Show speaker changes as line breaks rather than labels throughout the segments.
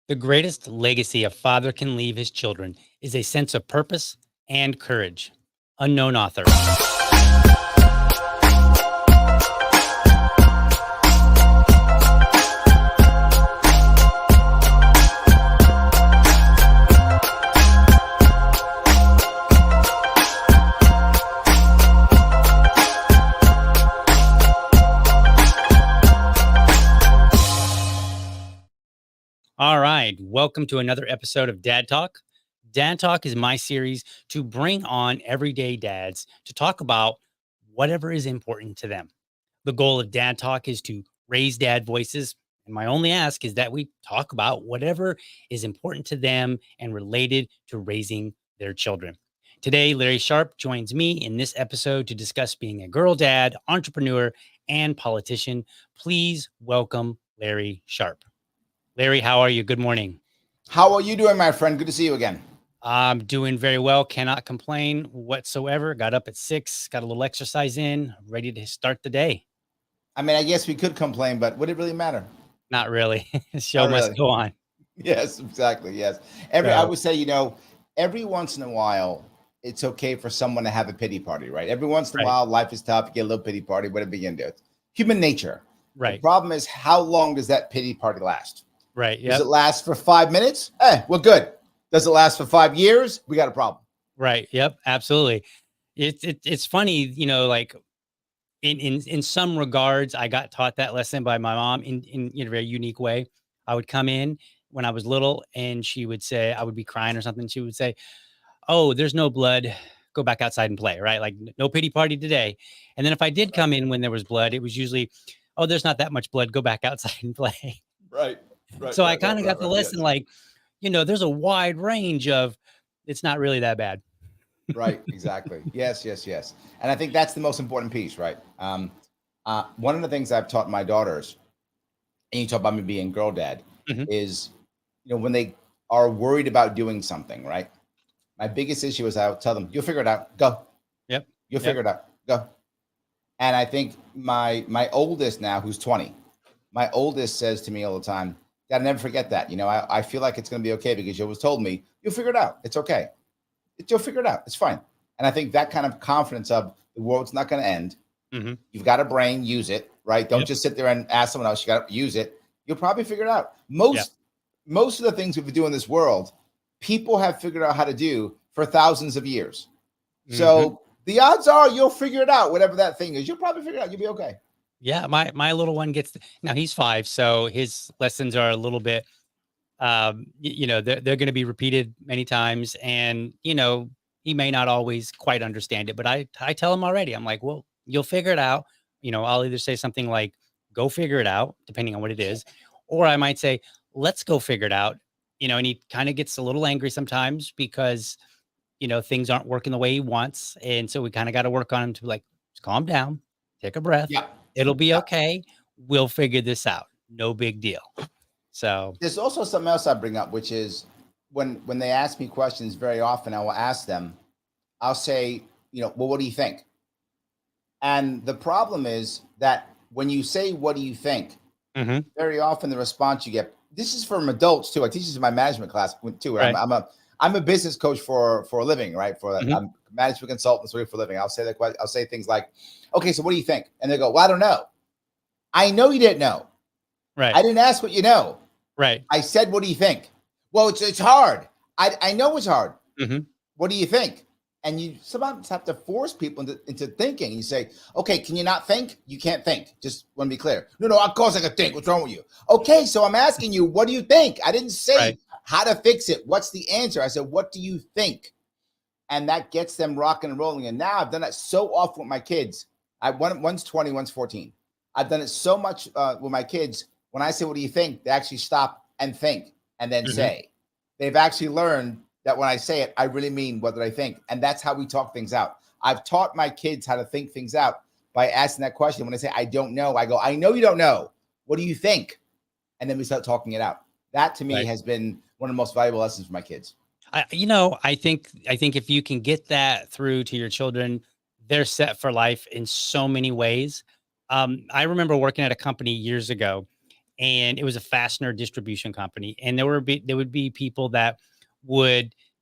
The greatest legacy a father can leave his children is a sense of purpose and courage. Unknown author. All right. Welcome to another episode of Dad Talk. Dad Talk is my series to bring on everyday dads to talk about whatever is important to them. The goal of Dad Talk is to raise dad voices. And my only ask is that we talk about whatever is important to them and related to raising their children. Today, Larry Sharpe joins me in this episode to discuss being a girl dad, entrepreneur, and politician. Please welcome Larry Sharpe. Larry, how are you? Good morning.
How are you doing, my friend? Good to see you again.
I'm doing very well. Cannot complain whatsoever. Got up at 6, got a little exercise in, ready to start the day.
I mean, I guess we could complain, but would it really matter?
Not really. The show
Not
must
really.
go on.
Yes, exactly. Yes. I would say, every once in a while, it's okay for someone to have a pity party, right? Every once in a
Right.
while, life is tough. You get a little pity party, whatever you can do. It's human nature. The
Right.
problem is, how long does that pity party last?
Right.
Does
Yep.
it last for 5 minutes? We're good. Does it last for 5 years? We got a problem.
Right. Yep. Absolutely. It's funny, like in some regards, I got taught that lesson by my mom in a very unique way. I would come in when I was little and she would say, I would be crying or something. She would say, "Oh, there's no blood. Go back outside and play." Right. Like no pity party today. And then if I did come in when there was blood, it was usually, "Oh, there's not that much blood. Go back outside and play."
Right.
So I kind of got the lesson, there's a wide range of, it's not really that bad.
Right, exactly. Yes. And I think that's the most important piece, right? One of the things I've taught my daughters, and you talk about me being girl dad,
Mhm.
is, when they are worried about doing something, right? My biggest issue is I'll tell them, you'll figure it out, go.
Yep.
You'll
Yep.
figure it out, go. And I think my oldest now, who's 20, my oldest says to me all the time, Dad, I never forget that. I feel like it's going to be okay because you always told me, you'll figure it out. It's okay. You'll figure it out. It's fine. And I think that kind of confidence of the world's not going to end.
Mhm.
You've got a brain, use it, right? Don't
Yep.
just sit there and ask someone else. You got to use it. You'll probably figure it out.
Yep.
Most of the things we do in this world, people have figured out how to do for thousands of years.
Mhm.
So the odds are you'll figure it out, whatever that thing is. You'll probably figure it out. You'll be okay.
Yeah, my little one now he's 5, so his lessons are a little bit, they're going to be repeated many times, and he may not always quite understand it, but I tell him already. I'm like, well, you'll figure it out. I'll either say something like, "Go figure it out," depending on what it is, or I might say, "Let's go figure it out." And he kind of gets a little angry sometimes because things aren't working the way he wants, and so we kind of got to work on him to, like, calm down, take a breath.
Yeah.
It'll be
Yeah.
okay. We'll figure this out. No big deal. So,
There's also something else I bring up, which is when they ask me questions, very often I will ask them, I'll say, well, what do you think? And the problem is that when you say, what do you think?
mhm,
Very often the response you get, this is from adults too. I teach this in my management class too.
right.
I'm a business coach for a living, right?
Mhm.
I'm a management consultant for a living. I'll say things like, okay, so what do you think? And they go, well, I don't know. I know you didn't know. I
Right.
didn't ask what you know.
Right.
I said, what do you think? Well, it's hard. I know it's hard.
Mhm.
What do you think? And you sometimes have to force people into thinking. You say, okay, can you not think? You can't think. Just want to be clear. No, of course I can think. What's wrong with you? Okay, so I'm asking you, what do you think? I didn't say
Right.
how to fix it. What's the answer? I said, what do you think? And that gets them rocking and rolling. And now I've done that so often with my kids. One's 20, one's 14. I've done it so much with my kids. When I say, what do you think? They actually stop and think and then
Mhm.
say. They've actually learned that when I say it, I really mean what did I think? And that's how we talk things out. I've taught my kids how to think things out by asking that question. When I say, I don't know, I go, I know you don't know. What do you think? And then we start talking it out. That to me
Right.
has been one of the most valuable lessons for my kids.
I think if you can get that through to your children, they're set for life in so many ways. I remember working at a company years ago, and it was a fastener distribution company. And there would be people that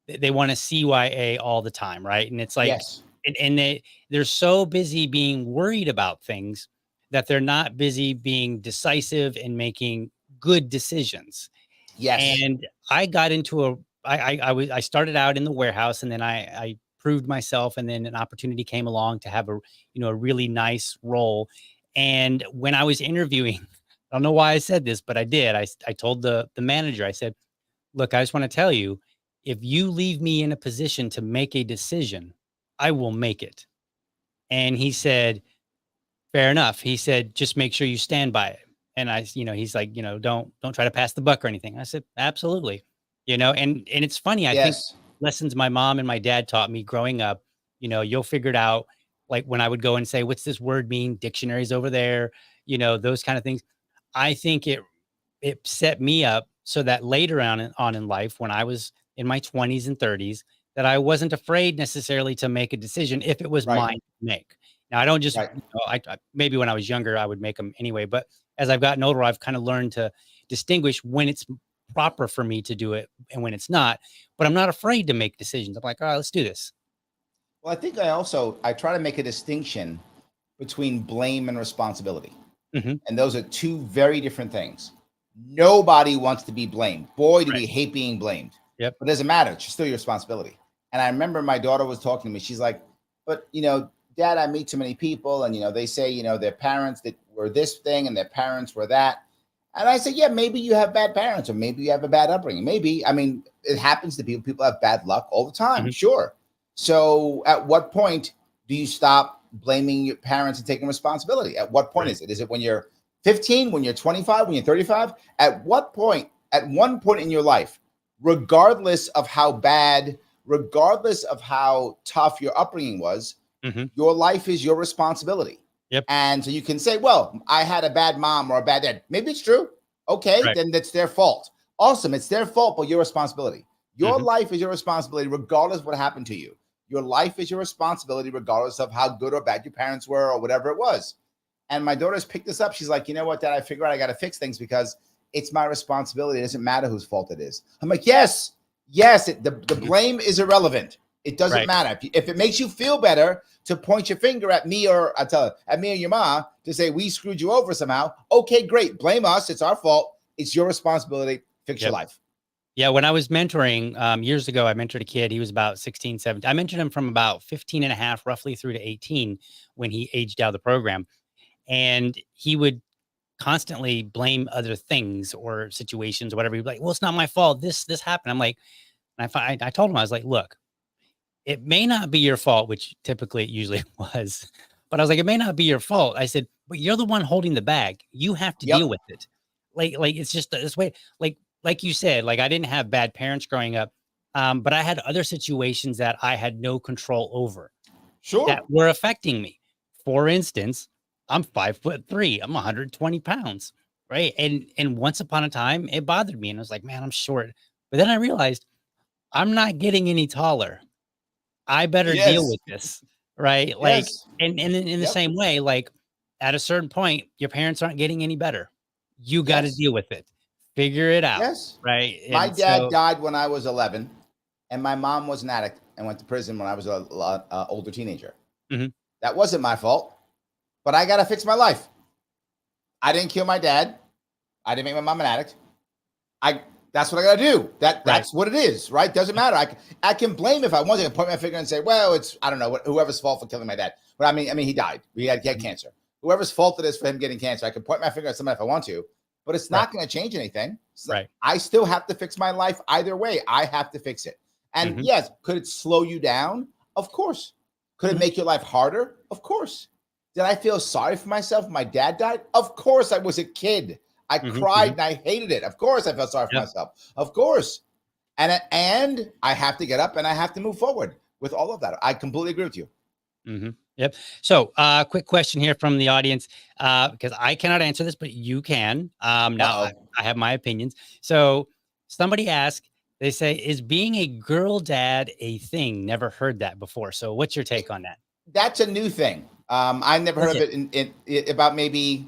they want to CYA all the time, right? And it's like,
Yes.
and they're so busy being worried about things that they're not busy being decisive and making good decisions.
Yes.
And I got into a I started out in the warehouse, and then I proved myself, and then an opportunity came along to have a, a really nice role. And when I was interviewing, I don't know why I said this, but I did. I told the manager, I said, "Look, I just want to tell you, if you leave me in a position to make a decision, I will make it." And he said, "Fair enough." He said, "Just make sure you stand by it." And he's like, "Don't try to pass the buck or anything." I said, "Absolutely." And it's funny, I think
Yes.
lessons my mom and my dad taught me growing up, you'll figure it out. Like when I would go and say, "What's this word mean?" Dictionaries over there, those kind of things. I think it set me up so that later on in life, when I was in my 20s and 30s, that I wasn't afraid necessarily to make a decision if it was
Right.
mine to make. Now, I don't just,
Right.
I maybe when I was younger, I would make them anyway. But as I've gotten older, I've kind of learned to distinguish when it's proper for me to do it and when it's not. But I'm not afraid to make decisions. I'm like, all right, let's do this.
Well, I think I try to make a distinction between blame and responsibility.
Hmm.
And those are two very different things. Nobody wants to be blamed. Boy, do
Right.
we hate being blamed.
Yep.
But it doesn't matter. It's still your responsibility. And I remember my daughter was talking to me. She's like, but, Dad, I meet too many people. And, they say, their parents that were this thing and their parents were that. And I said, yeah, maybe you have bad parents or maybe you have a bad upbringing. Maybe. I mean, it happens to people. People have bad luck all the time.
Hmm.
Sure. So at what point do you stop blaming your parents and taking responsibility? At what point
Right.
is it? Is it when you're 15, when you're 25, when you're 35? At what point, at one point in your life, regardless of how bad, regardless of how tough your upbringing was,
Hmm.
your life is your responsibility.
Yep.
And so you can say, well, I had a bad mom or a bad dad. Maybe it's true. Okay,
Right.
then that's their fault. Awesome. It's their fault, but your responsibility. Your
Hmm.
life is your responsibility, regardless of what happened to you. Your life is your responsibility, regardless of how good or bad your parents were or whatever it was. And my daughter's picked this up. She's like, you know what, Dad? I figure out I got to fix things because it's my responsibility. It doesn't matter whose fault it is. I'm like, yes, yes. The blame is irrelevant. It doesn't
Right.
matter. If it makes you feel better to point your finger at me or I tell her, at me or your mom to say we screwed you over somehow, okay, great. Blame us. It's our fault. It's your responsibility. Fix your
Yep.
life.
Yeah, when I was mentoring years ago, I mentored a kid. He was about 16, 17. I mentored him from about 15 and a half, roughly through to 18 when he aged out of the program. And he would constantly blame other things or situations or whatever. He'd be like, well, it's not my fault. This happened. I'm like, I told him, I was like, look, it may not be your fault, which typically it usually was. But I was like, it may not be your fault. I said, but you're the one holding the bag. You have to deal
Yep.
with it. Like it's just this way. Like you said, like I didn't have bad parents growing up, but I had other situations that I had no control over that
Sure.
were affecting me. For instance, I'm 5'3". I'm 120 pounds, right? And once upon a time, it bothered me, and I was like, man, I'm short. But then I realized I'm not getting any taller. I better deal
Yes.
with this, right? Like,
Yes.
and in the
Yep.
same way, like at a certain point, your parents aren't getting any better. You got to
Yes.
deal with it, figure it out,
Yes.
right?
My
And
dad
so,
died when I was 11, and my mom was an addict and went to prison when I was a older teenager.
mhm,
That wasn't my fault, but I got to fix my life. I didn't kill my dad. I didn't make my mom an addict. I That's what I got to do.
right,
That's what it is, right? Doesn't matter. I can blame if I want to. I can point my finger and say, well, it's I don't know whoever's fault for killing my dad. But I mean, he died. He had
mhm,
cancer. Whoever's fault it is for him getting cancer, I can point my finger at somebody if I want to. But it's
right,
not going to change anything.
right,
I still have to fix my life either way. I have to fix it. And
mhm,
yes, could it slow you down? Of course. Could it
mhm,
make your life harder? Of course. Did I feel sorry for myself when my dad died? Of course. I was a kid. I
mhm,
cried
mhm,
and I hated it. Of course, I felt sorry for
yep,
myself. Of course. And I have to get up and I have to move forward with all of that. I completely agree with you.
yep. So, quick question here from the audience, because I cannot answer this, but you can.
Uh
Now
oh.
I have my opinions. So, somebody asked, they say, "Is being a girl dad a thing?" Never heard that before. So, what's your take on that?
That's a new thing. I never
Is
heard of
it?
it in about maybe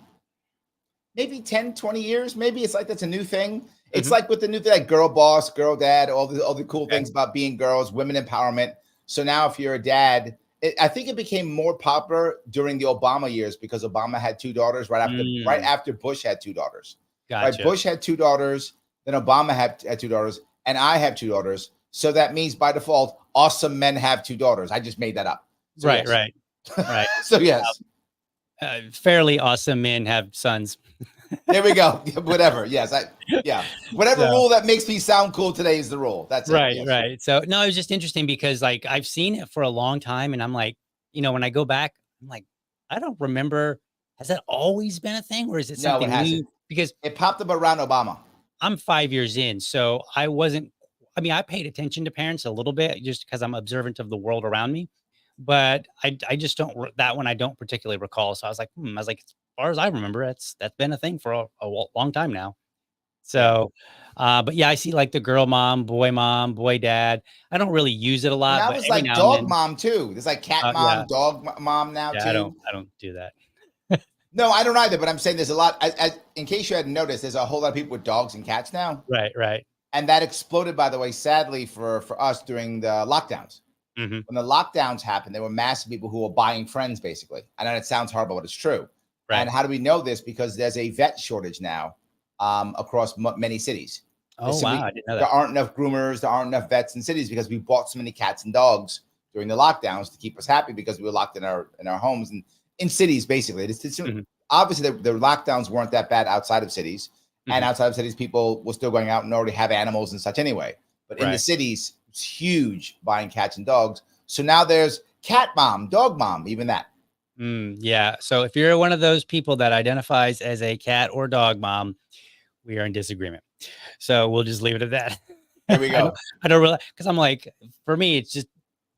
maybe 10, 20 years. Maybe it's like that's a new thing. It's
Mhm.
like with the new thing, like girl boss, girl dad, all the cool
Okay.
things about being girls, women empowerment. So now if you're a dad, I think it became more popular during the Obama years because Obama had two daughters right
Mm,
after Bush had two daughters. Right,
gotcha.
Bush had two daughters, then Obama had two daughters, and I have two daughters. So that means by default, awesome men have two daughters. I just made that up. So
Right,
yes.
right, right.
So yes.
Fairly awesome men have sons.
There we go. Whatever. Yes. Yeah. Whatever
So
rule that makes me sound cool today is the rule. That's it.
right,
Yes.
right. So no, it was just interesting because like I've seen it for a long time, and I'm like, when I go back, I'm like, I don't remember. Has that always been a thing, or is it
No, it
something
hasn't.
new? Because
It popped up around Obama.
I'm 5 years in, so I wasn't. I mean, I paid attention to parents a little bit just because I'm observant of the world around me, but I just don't that one I don't particularly recall. So I was like, I was like, as far as I remember, that's been a thing for a long time now.
Yeah.
So, but yeah, I see like the girl mom, boy dad. I don't really use it a
Well,
lot,
now
but
it's
every
like
now and
dog
then,
mom too. There's like cat
yeah,
mom, dog mom now
yeah,
too.
I don't do that.
No, I don't either. But I'm saying there's a lot. In case you hadn't noticed, there's a whole lot of people with dogs and cats now,
Right, right.
and that exploded, by the way, sadly for us during the lockdowns.
Hmm.
When the lockdowns happened, there were massive people who were buying friends, basically. I know it sounds horrible, but it's true. And
Right.
how do we know this? Because there's a vet shortage now across many cities.
Oh wow, I didn't know
There
that.
aren't enough groomers, there aren't enough vets in cities because we bought so many cats and dogs during the lockdowns to keep us happy because we were locked in our homes and in cities, basically.
Hmm.
Obviously, the lockdowns weren't that bad outside of cities, and
Hmm.
outside of cities, people were still going out and already have animals and such anyway. But in the
Right.
cities, it's huge buying cats and dogs. So now there's cat mom, dog mom, even that.
Yeah. So if you're one of those people that identifies as a cat or dog mom, we are in disagreement. So we'll just leave it at that.
There we
I don't
go.
I don't really because I'm like, for me, it's just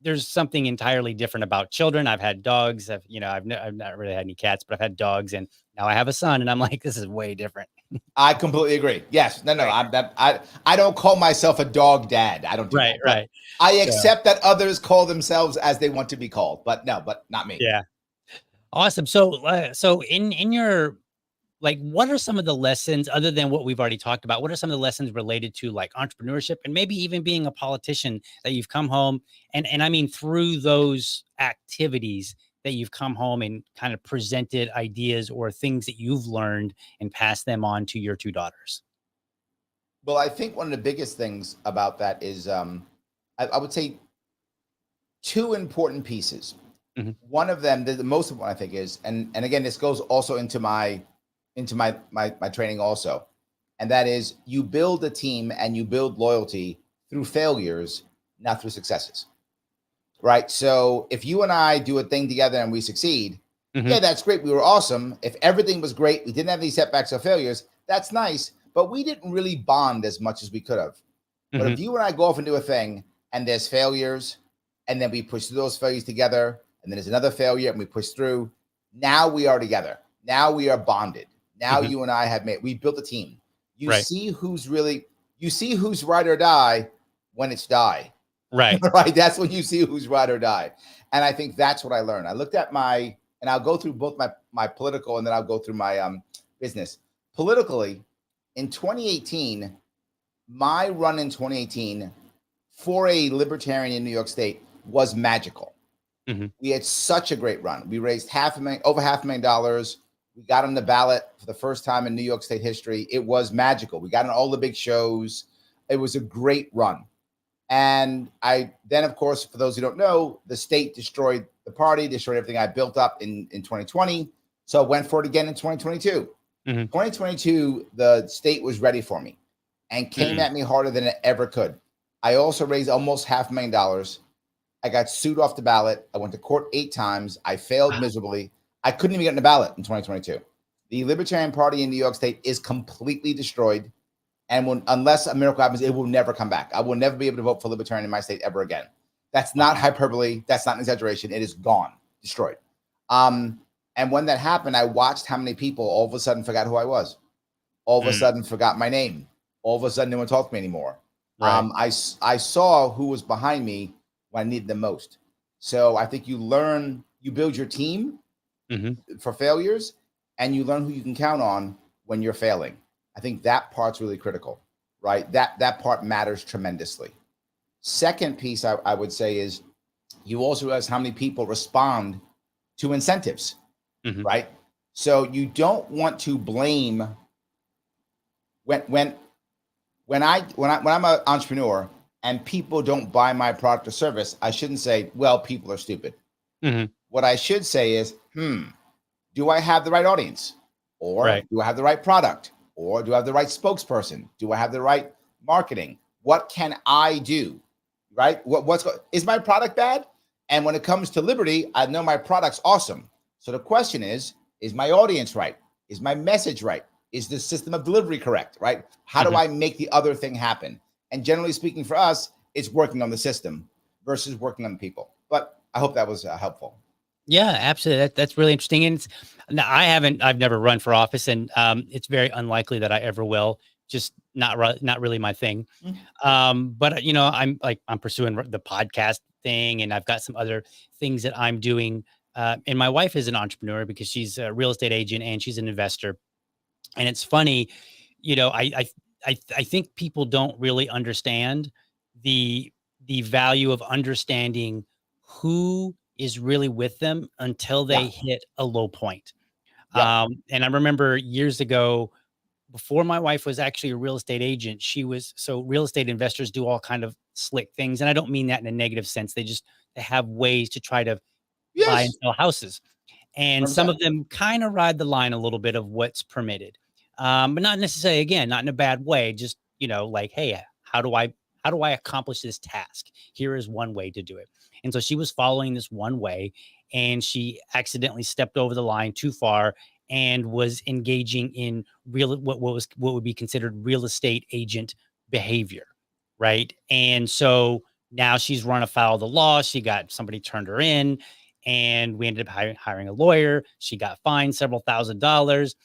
there's something entirely different about children. I've had dogs. I've not really had any cats, but I've had dogs, and now I have a son, and I'm like, this is way different.
I completely agree. Yes, no, no,
Right.
I don't call myself a dog dad. I don't do
Right.
that, but
Right.
I
So
accept that others call themselves as they want to be called. But no, but not me.
yeah, awesome. So in your like, what are some of the lessons other than what we've already talked about? What are some of the lessons related to like entrepreneurship and maybe even being a politician that you've come home and I mean through those activities that you've come home and kind of presented ideas or things that you've learned and passed them on to your two daughters?
Well, I think one of the biggest things about that is I would say two important pieces.
Mhm.
One of them, the most important, I think, is and again, this goes also into my training also, and that is you build a team and you build loyalty through failures, not through successes. Right. So if you and I do a thing together and we succeed, yeah,
Mhm.
that's great. We were awesome. If everything was great, we didn't have any setbacks or failures, that's nice. But we didn't really bond as much as we could have. But if
Mhm.
you and I go off and do a thing and there's failures, and then we push through those failures together, and then there's another failure and we push through, now we are together. Now we are bonded. Now
Mhm.
you and I we built a team. You
Right.
see you see who's ride or die when it's die.
Right.
Right? That's when you see who's ride or die. And I think that's what I learned. I looked at and I'll go through both my political and then I'll go through my business. Politically, in 2018, my run in 2018 for a libertarian in New York State was magical.
Mhm.
We had such a great run. We raised over $500,000. We got on the ballot for the first time in New York State history. It was magical. We got on all the big shows. It was a great run. And then, of course, for those who don't know, the state destroyed the party, destroyed everything I built up in 2020. So I went for it again in 2022.
Mhm.
2022, the state was ready for me and came
Mhm.
at me harder than it ever could. I also raised almost $500,000. I got sued off the ballot. I went to court 8 times. I failed
Wow.
miserably. I couldn't even get on the ballot in 2022. The Libertarian Party in New York State is completely destroyed. And unless a miracle happens, it will never come back. I will never be able to vote for Libertarian in my state ever again. That's not
Wow.
hyperbole. That's not an exaggeration. It is gone, destroyed. And when that happened, I watched how many people all of a sudden forgot who I was, all of a
Mm.
sudden forgot my name, all of a sudden no one talked to me anymore.
Right.
I saw who was behind me when I needed them most. So I think you build your team
Mhm.
for failures, and you learn who you can count on when you're failing. I think that part's really critical, right? That part matters tremendously. Second piece I would say is you also realize how many people respond to incentives,
Hmm.
right? So you don't want to blame when when when I'm an entrepreneur and people don't buy my product or service. I shouldn't say, well, people are stupid.
Hmm.
What I should say is, do I have the right audience? Or
Right.
do I have the right product? Or do I have the right spokesperson? Do I have the right marketing? What can I do? Right? Is my product bad? And when it comes to Liberty, I know my product's awesome. So the question is my audience right? Is my message right? Is the system of delivery correct? Right? How do
Hmm.
I make the other thing happen? And generally speaking, for us, it's working on the system versus working on the people. But I hope that was helpful.
Yeah, absolutely. That's really interesting. And now I've never run for office, and it's very unlikely that I ever will. Just not really my thing.
Mm.
But I'm pursuing the podcast thing, and I've got some other things that I'm doing. And my wife is an entrepreneur because she's a real estate agent and she's an investor. And it's funny, I think people don't really understand the value of understanding who is really with them until they
Yeah.
hit a low point.
Yep.
And I remember years ago, before my wife was actually a real estate agent, so real estate investors do all kind of slick things. And I don't mean that in a negative sense. They have ways to try to buy and
Yes.
sell houses. And some
100%.
of them kind of ride the line a little bit of what's permitted. But not necessarily, again, not in a bad way. Just, like, hey, how do I accomplish this task? Here is one way to do it. And so she was following this one way, and she accidentally stepped over the line too far and was engaging in what would be considered real estate agent behavior, right? And so now she's run afoul of the law. She got somebody turned her in, and we ended up hiring a lawyer. She got fined several $1,000s.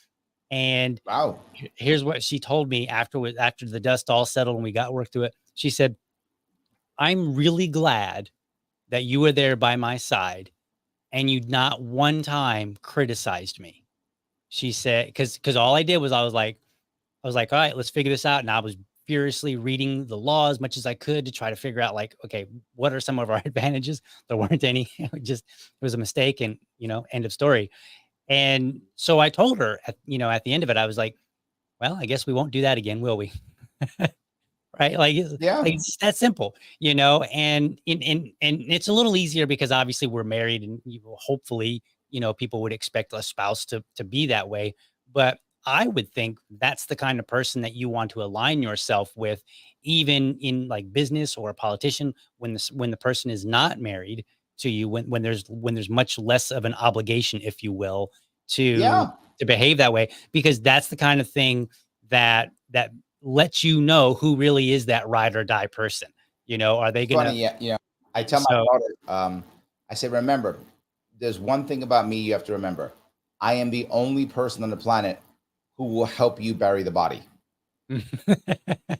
And
Wow.
here's what she told me after the dust all settled and we got work through it. She said, "I'm really glad that you were there by my side and you not one time criticized me." She said, because all I did was I was like, all right, let's figure this out. And I was furiously reading the law as much as I could to try to figure out, like, okay, what are some of our advantages? There weren't any. It was a mistake, and end of story. And so I told her at the end of it, I was like, well, I guess we won't do that again, will we? Right?
Yeah.
It's that simple, and it's a little easier because obviously we're married, and hopefully, people would expect a spouse to be that way. But I would think that's the kind of person that you want to align yourself with, even in like business or a politician, when the person is not married to you, when there's much less of an obligation, if you will, to
Yeah.
behave that way, because that's the kind of thing that lets you know who really is that ride or die person. Are they
It's funny.
gonna
Yeah. I tell my
so
daughter, I say, remember, there's one thing about me you have to remember. I am the only person on the planet who will help you bury the body.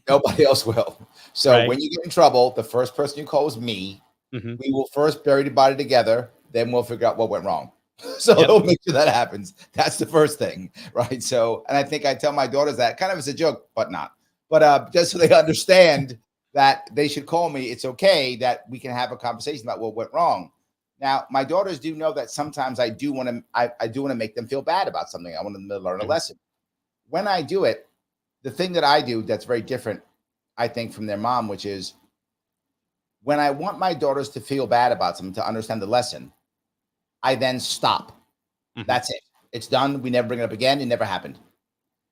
Nobody else will. So
right.
when you get in trouble, the first person you call is me.
Hmm.
We will first bury the body together, then we'll figure out what went wrong. So
Yep.
we'll make sure that happens. That's the first thing, right? So, and I think I tell my daughters that kind of as a joke, but not. But just so they understand that they should call me. It's okay that we can have a conversation about what went wrong. Now, my daughters do know that sometimes I do want to. I do want to make them feel bad about something. I want them to learn a
Mhm.
lesson. When I do it, the thing that I do that's very different, I think, from their mom, which is when I want my daughters to feel bad about something to understand the lesson, I then stop.
Mhm.
That's it. It's done. We never bring it up again. It never happened.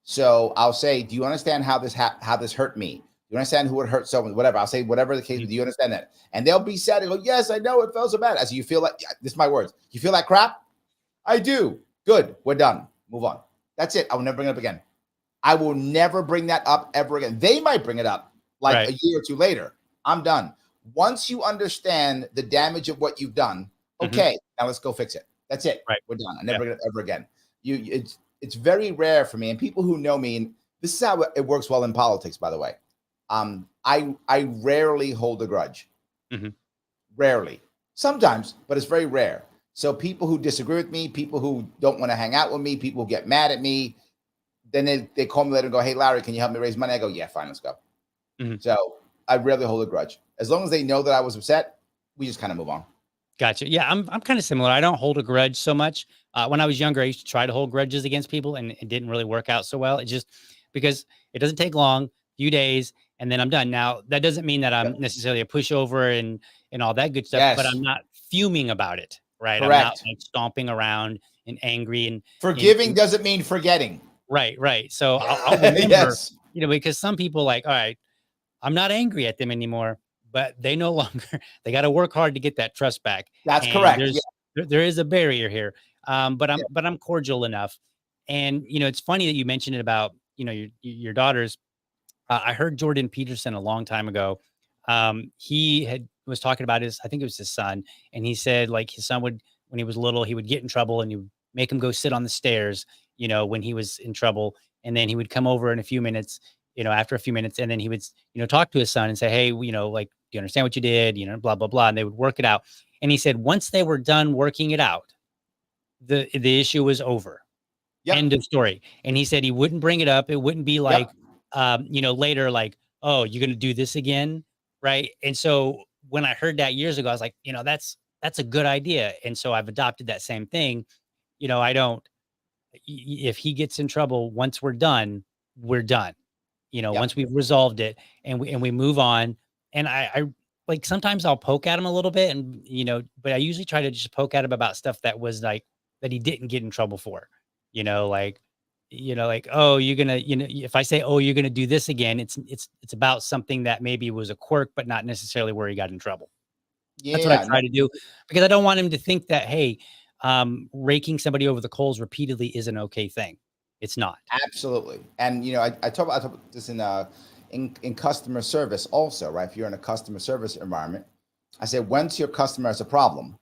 So I'll say, "Do you understand how how this hurt me? Do you understand who it hurt someone? Whatever." I'll say, whatever the case.
Mhm.
Do you understand that? And they'll be sad and go, "Yes, I know. It felt so bad." I say, "You feel like this is my words. You feel like crap? I do. Good. We're done. Move on. That's it. I will never bring it up again. I will never bring that up ever again. They might bring it up like
Right.
a year or two later. I'm done. Once you understand the damage of what you've done,
Mhm.
okay, now let's go fix it. That's it.
Right.
We're done. I
Yeah.
never gonna ever again. It's very rare for me, and people who know me, and this is how it works well in politics, by the way. I rarely hold a grudge.
Mhm.
Rarely. Sometimes, but it's very rare. So people who disagree with me, people who don't want to hang out with me, people who get mad at me, then they call me later and go, "Hey, Larry, can you help me raise money?" I go, "Yeah, fine, let's go."
Mhm.
So I rarely hold a grudge. As long as they know that I was upset, we just kind of move on.
Gotcha. Yeah, I'm kind of similar. I don't hold a grudge so much. When I was younger, I used to try to hold grudges against people, and it didn't really work out so well. It just because it doesn't take long, few days, and then I'm done. Now that doesn't mean that I'm
Yep.
necessarily a pushover and all that good stuff, but I'm
Yes,
not fuming about it, right? I'm not
correct.
like stomping around and angry
Forgiving doesn't mean forgetting.
right, right. So I'll remember,
Yes,
because some people like, all right, I'm not angry at them anymore, but they no longer they got to work hard to get that trust back.
that's
And
correct. Yeah,
there is a barrier here. But
yeah.
I'm cordial enough. And it's funny that you mentioned it about, your daughters. I heard Jordan Peterson a long time ago. He was talking about I think it was his son, and he said like his son would, when he was little, he would get in trouble and you would make him go sit on the stairs, when he was in trouble, and then he would come over in a few minutes, after a few minutes, and then he would, talk to his son and say, hey, like, do you understand what you did? Blah blah blah, and they would work it out. And he said once they were done working it out, the issue was over.
Yep,
End of story. And he said he wouldn't bring it up. It wouldn't be
yep.
like, later, like, oh, you're gonna do this again, right? And so when I heard that years ago, I was like, that's a good idea. And so I've adopted that same thing. I don't. If he gets in trouble, once we're done, we're done.
Yep.
Once we've resolved it and we move on. And I like sometimes I'll poke at him a little bit, and but I usually try to just poke at him about stuff that was like that he didn't get in trouble for. Like like, oh, you're gonna, if I say, oh, you're gonna do this again, it's about something that maybe was a quirk, but not necessarily where he got in trouble. That's what I
Yeah, no,
try to do because I don't want him to think that, hey, raking somebody over the coals repeatedly is an okay thing. It's not.
absolutely. And I talk about this in customer service also, right? If you're in a customer service environment, I say once your customer has a problem,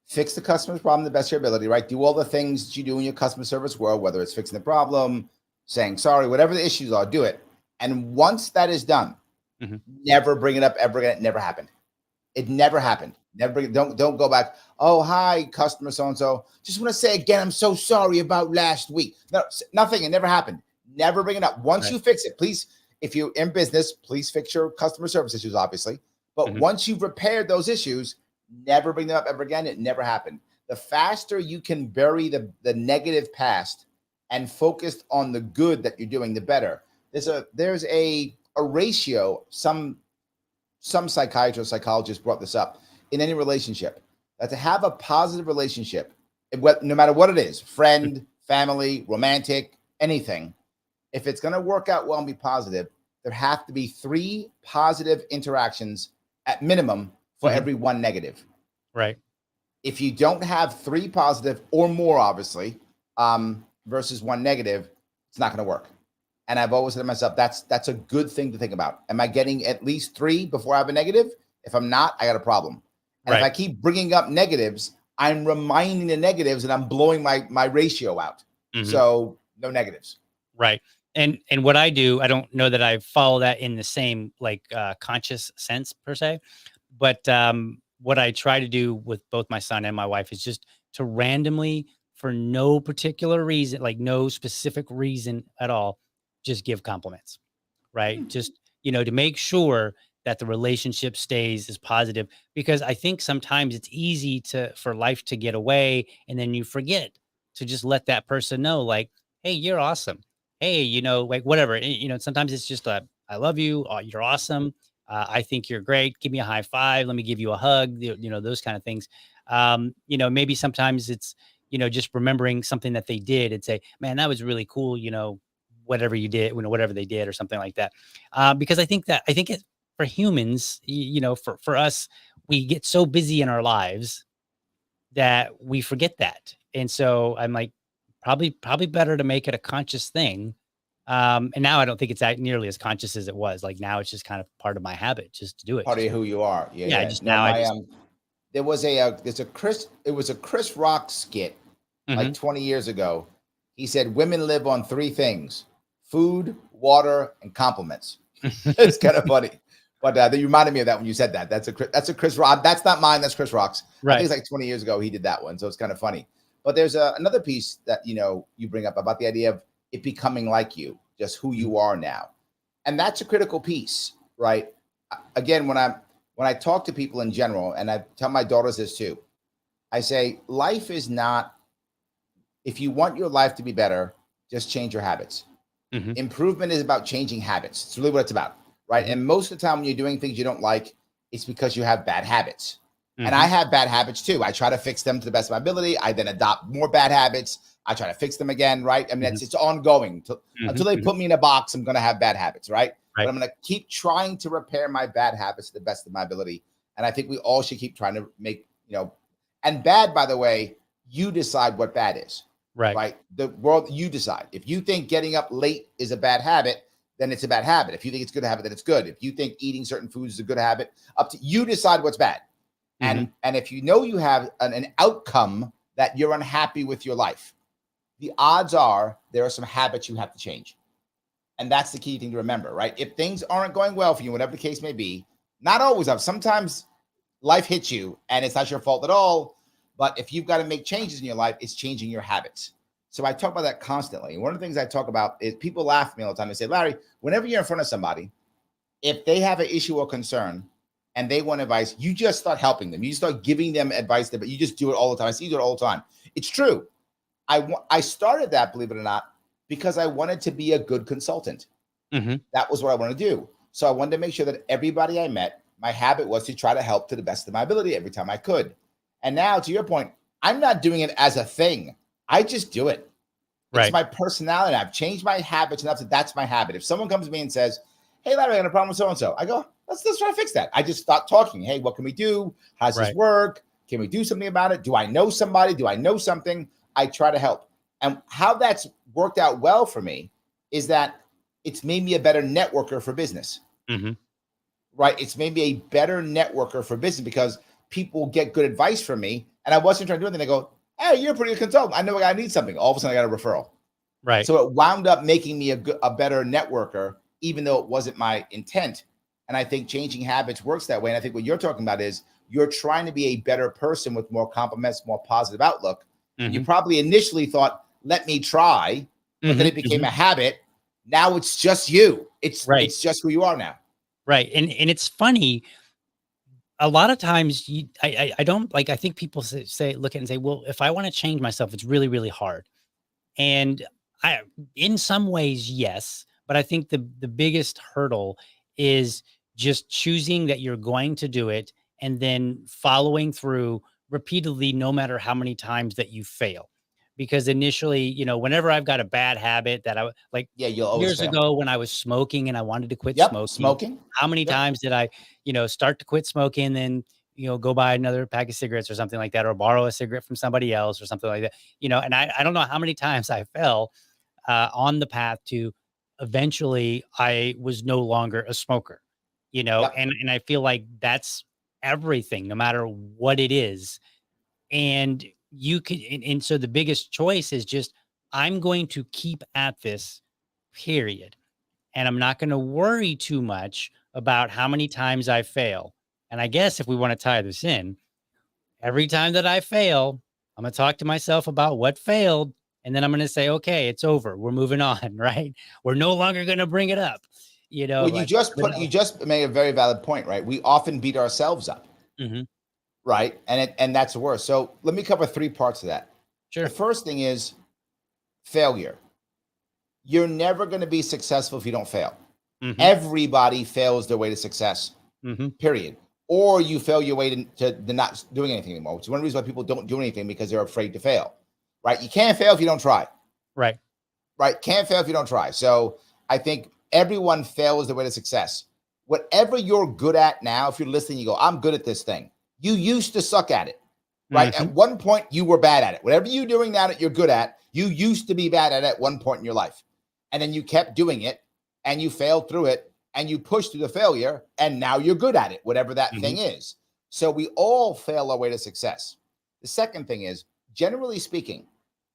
fix the customer's problem to the best of your ability, right? Do all the things that you do in your customer service world, whether it's fixing the problem, saying sorry, whatever the issues are, do it. And once that is done,
Mhm.
never bring it up ever again. It never happened. It never happened. Never bring it. Don't go back. Oh, hi, customer so and so. Just want to say again, I'm so sorry about last week. No, nothing. It never happened. Never bring it up. Once
Right.
you fix it, please. If you're in business, please fix your customer service issues, obviously. But
Mhm.
once you've repaired those issues, never bring them up ever again. It never happened. The faster you can bury the negative past and focus on the good that you're doing, the better. There's a ratio. Some psychiatrists, psychologists brought this up in any relationship, that to have a positive relationship, no matter what it is, friend, family, romantic, anything, if it's going to work out well and be positive, there have to be 3 positive interactions at minimum for
Mhm.
every 1 negative.
Right.
If you don't have 3 positive or more, obviously, versus 1 negative, it's not going to work. And I've always said to myself, that's a good thing to think about. Am I getting at least 3 before I have a negative? If I'm not, I got a problem. And if I
Right.
keep bringing up negatives, I'm reminding the negatives and I'm blowing my ratio out.
Mhm.
So no negatives.
Right. And what I do, I don't know that I follow that in the same like conscious sense per se, but what I try to do with both my son and my wife is just to randomly, for no particular reason, like no specific reason at all, just give compliments, right? Just, to make sure that the relationship stays as positive, because I think sometimes it's easy for life to get away and then you forget to just let that person know, like, hey, you're awesome. Hey, like whatever. Sometimes it's just I love you. You're awesome. I think you're great. Give me a high five. Let me give you a hug. Those kind of things. Maybe sometimes it's, just remembering something that they did and say, man, that was really cool. Whatever you did, whatever they did or something like that. Because I think it for humans, for us, we get so busy in our lives that we forget that. And so I'm like, probably better to make it a conscious thing. And now I don't think it's nearly as conscious as it was. Like now it's just kind of part of my habit just to do it.
Part of who you are. Yeah,
Yeah,
yeah.
just
No,
now I
my
just
there was there's a Chris it was a Chris Rock skit like
Mhm.
20 years ago. He said women live on 3 things: food, water, and compliments. It's kind of funny. But you reminded me of that when you said that. That's a Chris Rock. That's not mine. That's Chris Rock's. I think
Right.
it's like 20 years ago he did that one. So it's kind of funny. But there's another piece that you bring up about the idea of it becoming like you, just who
Mhm.
you are now. And that's a critical piece, right? Again, when I talk to people in general, and I tell my daughters this too, I say life is not, if you want your life to be better, just change your habits.
Mhm.
Improvement is about changing habits. It's really what it's about, right?
Mhm.
And most of the time when you're doing things you don't like, it's because you have bad habits. And I
Mhm.
have bad habits too. I try to fix them to the best of my ability. I then adopt more bad habits. I try to fix them again, right? I mean,
Mhm.
it's ongoing. Until
Mhm.
they
Mhm.
put me in a box, I'm going to have bad habits, right? But
Right.
I'm going to keep trying to repair my bad habits to the best of my ability. And I think we all should keep trying to make, and bad, by the way, you decide what bad is,
Right.
right? The world, you decide. If you think getting up late is a bad habit, then it's a bad habit. If you think it's a good habit, then it's good. If you think eating certain foods is a good habit, up to you decide what's bad.
Mhm.
And if you know you have an outcome that you're unhappy with your life, the odds are there are some habits you have to change. And that's the key thing to remember, right? If things aren't going well for you, whatever the case may be, not always up. Sometimes life hits you and it's not your fault at all. But if you've got to make changes in your life, it's changing your habits. So I talk about that constantly. And one of the things I talk about is people laugh at me all the time. They say, Larry, whenever you're in front of somebody, if they have an issue or concern and they want advice, you just start helping them. You start giving them advice, but you just do it all the time. I see you do it all the time. It's true. I started that, believe it or not, because I wanted to be a good consultant.
Mhm.
That was what I wanted to do. So I wanted to make sure that everybody I met, my habit was to try to help to the best of my ability every time I could. And now, to your point, I'm not doing it as a thing. I just do it. It's
Right.
my personality. I've changed my habits enough that that's my habit. If someone comes to me and says, "Hey, Larry, I got a problem with so and so," I go, "Let's try to fix that." I just start talking. Hey, what can we do? How's this
Right.
work? Can we do something about it? Do I know somebody? Do I know something? I try to help. And how that's worked out well for me is that it's made me a better networker for business,
Mhm.
right? It's made me a better networker for business because people get good advice from me. And I wasn't trying to do anything. They go, "Hey, you're a pretty good consultant. I know I need something." All of a sudden, I got a referral.
Right.
So it wound up making me a better networker, even though it wasn't my intent. And I think changing habits works that way. And I think what you're talking about is you're trying to be a better person with more compliments, more positive outlook. And you
Mhm.
probably initially thought, let me try, but then
Mhm.
it became
Mhm.
a habit. Now it's just you. It's
Right.
it's just who you are now.
Right. And it's funny, a lot of times I don't like, I think people say look at it and say, well, if I want to change myself, it's really, really hard. And I, in some ways, yes, but I think the biggest hurdle is just choosing that you're going to do it and then following through repeatedly, no matter how many times that you fail. Because initially, whenever I've got a bad habit that like
Yeah, you'll always
years
fail.
ago when I was smoking and I wanted to quit
Yep.
smoking,
Smoking.
how many
Yep.
times did I, start to quit smoking, then go buy another pack of cigarettes or something like that, or borrow a cigarette from somebody else or something like that, and I don't know how many times I fell on the path to eventually I was no longer a smoker,
Yep.
and I feel like that's everything, no matter what it is. And you can, and so the biggest choice is just, I'm going to keep at this, period. And I'm not going to worry too much about how many times I fail. And I guess if we want to tie this in, every time that I fail, I'm gonna talk to myself about what failed, and then I'm gonna say, "Okay, it's over. We're moving on," right? We're no longer gonna bring it up,
Well,
like, but
you
no.
just made a very valid point, right? We often beat ourselves up.
Mhm.
Right. And that's the worst. So let me cover three parts of that. The
Sure.
first thing is failure. You're never going to be successful if you don't fail.
Mhm.
Everybody fails their way to success,
Mhm.
period. Or you fail your way to not doing anything anymore, which is one of the reasons why people don't do anything because they're afraid to fail. Right. You can't fail if you don't try.
Right.
Right. Can't fail if you don't try. So I think everyone fails their way to success. Whatever you're good at now, if you're listening, you go, I'm good at this thing. You used to suck at it. Right. At
Mhm.
one point, you were bad at it. Whatever you're doing now that you're good at, you used to be bad at one point in your life. And then you kept doing it and you failed through it and you pushed through the failure. And now you're good at it, whatever that
Mhm.
thing is. So we all fail our way to success. The second thing is, generally speaking,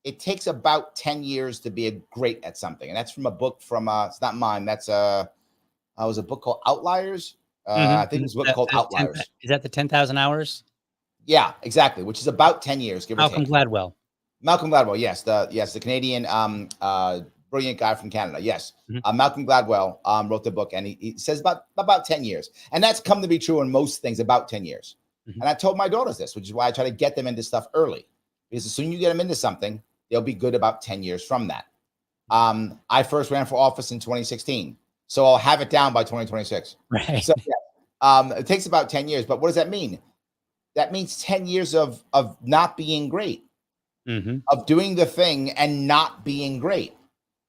it takes about 10 years to be a great at something. And that's from a book from, it's not mine. That's it was a book called Outliers. I
Mhm.
think it
Mhm.
was a book called
That 10
Outliers.
is that the 10,000 hours?
Yeah, exactly. Which is about 10 years, give or
Malcolm
take.
Gladwell.
Malcolm Gladwell, yes, the Canadian brilliant guy from Canada. Yes.
Mhm.
Malcolm Gladwell wrote the book, and he says about 10 years. And that's come to be true in most things, about 10 years.
Mhm.
And I told my daughters this, which is why I try to get them into stuff early. Because as soon as you get them into something, they'll be good about 10 years from that. I first ran for office in 2016. So I'll have it down by 2026.
Right.
So it takes about 10 years. But what does that mean? That means 10 years of not being great,
Mhm.
of doing the thing and not being great.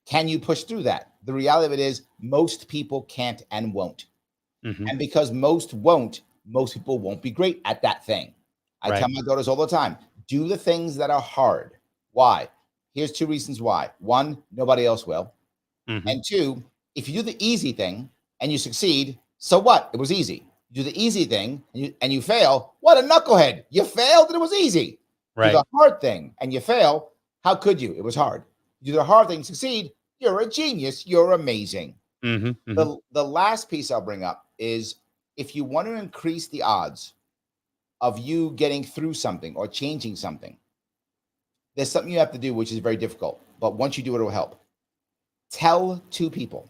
Can you push through that? The reality of it is most people can't and won't.
Mhm.
And because most won't, most people won't be great at that thing. I
Right.
tell my daughters all the time, do the things that are hard. Why? Here's two reasons why. One, nobody else will.
Mhm.
And two, if you do the easy thing and you succeed, so what? It was easy. You do the easy thing and you fail. What a knucklehead. You failed and it was easy. Do
Right.
the hard thing and you fail. How could you? It was hard. You do the hard thing and succeed. You're a genius. You're amazing.
Mhm. Mhm.
The last piece I'll bring up is if you want to increase the odds of you getting through something or changing something, there's something you have to do, which is very difficult. But once you do it, it will help. Tell two people.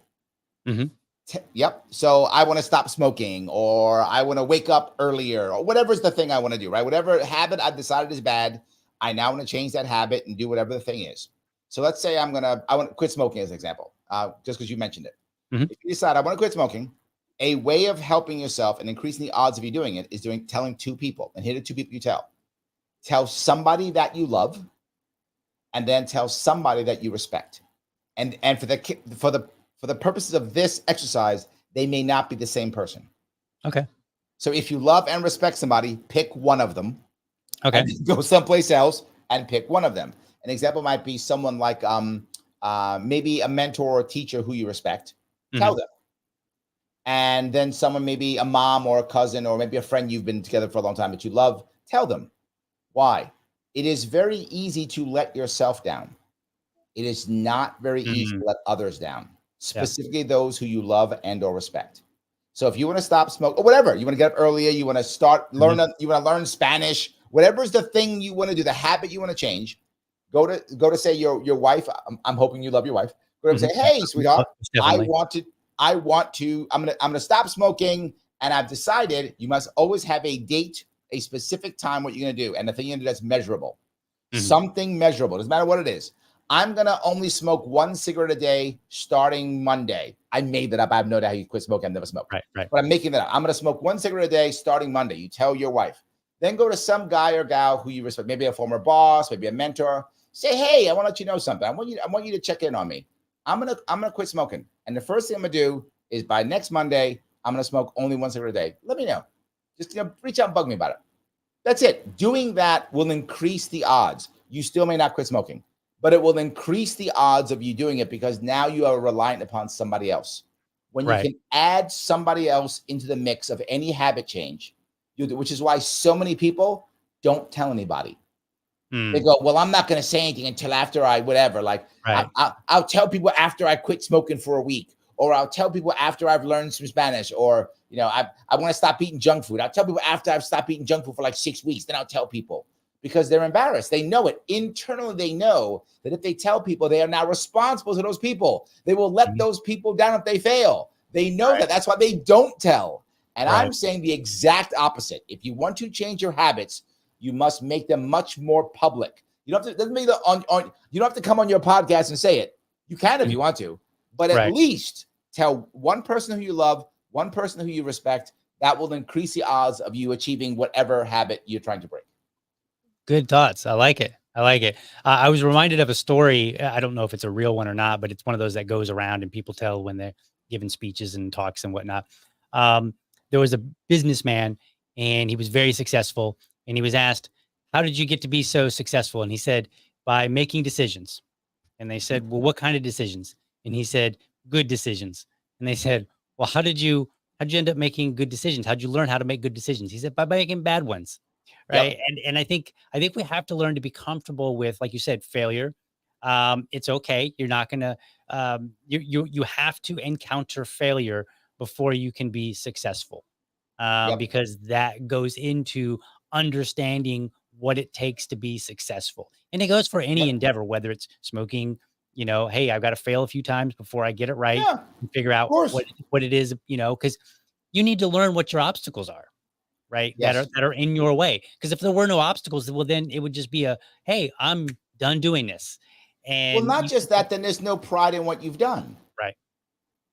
Mhm.
Yep. So I want to stop smoking, or I want to wake up earlier, or whatever's the thing I want to do, right? Whatever habit I've decided is bad, I now want to change that habit and do whatever the thing is. So let's say I want to quit smoking as an example, just because you mentioned it.
Mhm.
If you decide I want to quit smoking, a way of helping yourself and increasing the odds of you doing it is telling two people. And here are the two people you tell. Tell somebody that you love, and then tell somebody that you respect. And for the purposes of this exercise, they may not be the same person.
Okay.
So if you love and respect somebody, pick one of them
Okay.
and go someplace else and pick one of them. An example might be someone like maybe a mentor or teacher who you respect. Tell
Mhm.
them. And then someone, maybe a mom or a cousin or maybe a friend you've been together for a long time that you love, tell them. Why? It is very easy to let yourself down. It is not very easy
Mm.
to let others down,
Yeah.
specifically those who you love and or respect. So if you want to stop smoke or whatever, you want to get up earlier, you want to
Mhm.
you want to learn Spanish, whatever's the thing you want to do, the habit you want to change, go to say your wife. I'm hoping you love your wife. Go to
Mhm.
say, hey, sweetheart,
Most
I
definitely.
want to, I'm gonna stop smoking, and I've decided you must always have a date, a specific time, what you're gonna do, and the thing you do that's measurable,
Mhm.
something measurable. Doesn't matter what it is. I'm gonna only smoke one cigarette a day starting Monday. I made that up. I have no idea how you quit smoking. I've never smoked,
Right. Right.
but I'm making that up. I'm gonna smoke one cigarette a day starting Monday. You tell your wife. Then go to some guy or gal who you respect, maybe a former boss, maybe a mentor. Say, hey, I want to let you know something. I want you to check in on me. I'm gonna quit smoking. And the first thing I'm gonna do is by next Monday, I'm gonna smoke only one cigarette a day. Let me know. Just reach out and bug me about it. That's it. Doing that will increase the odds. You still may not quit smoking, but it will increase the odds of you doing it because now you are reliant upon somebody else. When you
Right.
can add somebody else into the mix of any habit change, which is why so many people don't tell anybody. They
Mm.
go, well, I'm not going to say anything until after I whatever. Like
Right.
I'll tell people after I quit smoking for a week, or I'll tell people after I've learned some Spanish, or I want to stop eating junk food. I'll tell people after I've stopped eating junk food for like 6 weeks. Then I'll tell people because they're embarrassed. They know it internally. They know that if they tell people, they are now responsible to those people. They will let
Mhm.
those people down if they fail. They know
Right.
that. That's why they don't tell. And
Right.
I'm saying the exact opposite. If you want to change your habits, you must make them much more public. You don't have to, doesn't mean that you don't have to come on your podcast and say it. You can if
Mhm.
you want to, but at
Right.
least tell one person who you love, one person who you respect. That will increase the odds of you achieving whatever habit you're trying to break.
Good thoughts. I like it. I like it. I was reminded of a story. I don't know if it's a real one or not, but it's one of those that goes around and people tell when they're giving speeches and talks and whatnot. Um, there was a businessman and he was very successful. And he was asked, how did you get to be so successful? And he said, by making decisions. And they
Mhm.
said, well, what kind of decisions? And he said, good decisions. And they said, well, how'd you end up making good decisions? How'd you learn how to make good decisions? He said, by making bad ones. Right.
Yep.
And I think we have to learn to be comfortable with, like you said, failure. It's okay. You're not gonna you have to encounter failure before you can be successful.
Yep.
Because that goes into understanding what it takes to be successful. And it goes for any
Yep.
endeavor, whether it's smoking, Hey, I've got to fail a few times before I get it right
Yeah,
and figure
of
out
course.
what it is, because you need to learn what your obstacles are, right?
Yes.
That are in your way. Because if there were no obstacles, well, then it would just be hey, I'm done doing this.
Well,
And
not just that, then there's no pride in what you've done.
right.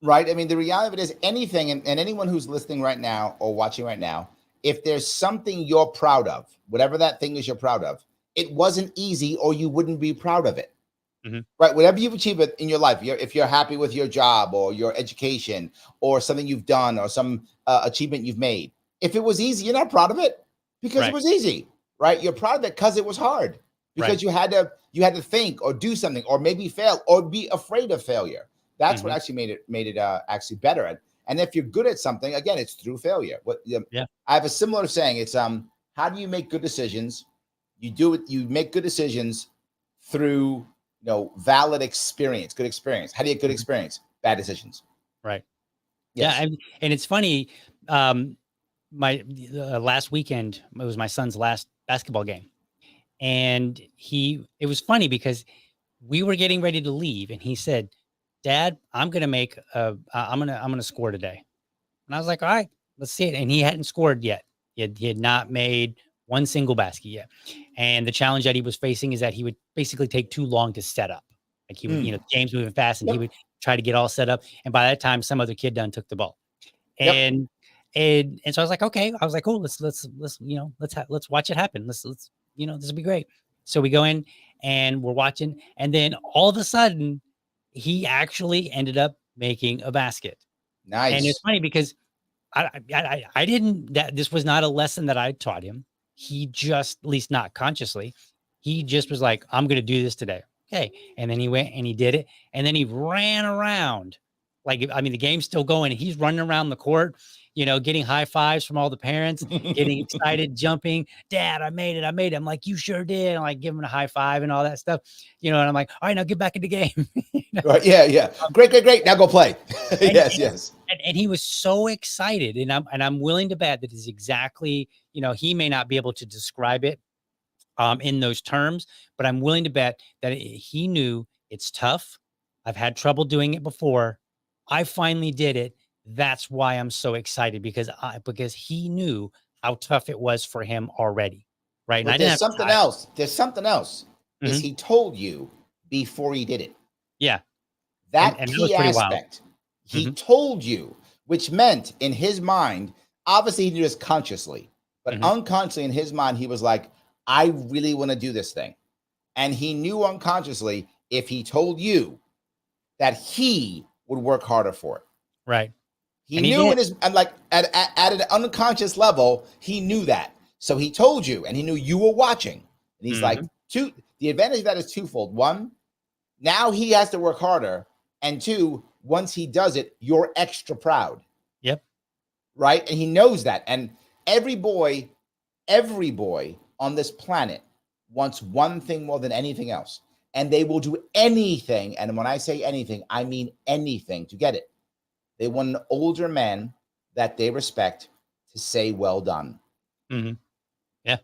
Right? I mean, the reality of it is anything, and anyone who's listening right now or watching right now, if there's something you're proud of, whatever that thing is you're proud of, it wasn't easy or you wouldn't be proud of it.
Mhm.
Right? Whatever you've achieved in your life, if you're happy with your job or your education or something you've done or some achievement you've made, if it was easy, you're not proud of it because it
Right.
was easy, right? You're proud of it because it was hard,
Right.
because you had to think or do something or maybe fail or be afraid of failure. That's what
Mhm.
actually made it actually better. And if you're good at something, again, it's through failure.
Yeah.
I have a similar saying. It's how do you make good decisions? You do it. You make good decisions through valid experience, good experience. How do you get good
Mhm.
experience? Bad decisions.
Right. Yeah,
Yes.
and it's funny, um, my last weekend, it was my son's last basketball game, and it was funny because we were getting ready to leave, and he said, "Dad, I'm gonna score today." And I was like, "All right, let's see it." And he hadn't scored yet. He had not made one single basket yet. And the challenge that he was facing is that he would basically take too long to set up. Like he would,
Mm.
the game's moving fast, and he
Yep.
would try to get all set up. And by that time, some other kid done took the ball.
Yep.
And and so I was like, okay. I was like, cool. Let's watch it happen. This will be great. So we go in and we're watching, and then all of a sudden, he actually ended up making a basket. And it's
Nice.
funny because I didn't that this was not a lesson that I taught him. He just, at least not consciously, he just was like, I'm gonna do this today. Okay. And then he went and he did it. And then he ran around. Like, I mean, the game's still going, and he's running around the court, getting high fives from all the parents, getting excited, jumping. Dad, I made it. I made it. I'm like, you sure did. I'm like, giving him a high five and all that stuff. And I'm like, all right, now get back in the game.
Right. Yeah. Yeah. Great. Great. Great. Now go play.
and,
Yes. Yes.
and he was so excited, and I'm willing to bet that is exactly, he may not be able to describe it in those terms, but I'm willing to bet that he knew it's tough. I've had trouble doing it before. I finally did it. That's why I'm so excited, because he knew how tough it was for him already, right? And I
But
didn't
there's
have to
something else. There's something else. Is
mhm,
he told you before he did it?
yeah,
That
and that was
key
pretty wild.
aspect. He
Mhm,
told you, which meant in his mind, obviously he knew this consciously, but
mhm,
unconsciously in his mind, he was like, I really want to do this thing. And he knew unconsciously if he told you that he would work harder for it.
right,
He
and he
knew
did.
in his and like at an unconscious level, he knew that. So he told you, and he knew you were watching. And he's like,
Mhm,
the advantage of that is twofold. One, now he has to work harder. And two, once he does it, you're extra proud,
yep,
right? And he knows that. And every boy, every boy on this planet wants one thing more than anything else. And they will do anything. And when I say anything, I mean anything to get it. They want an older man that they respect to say, well done.
mhm, yeah,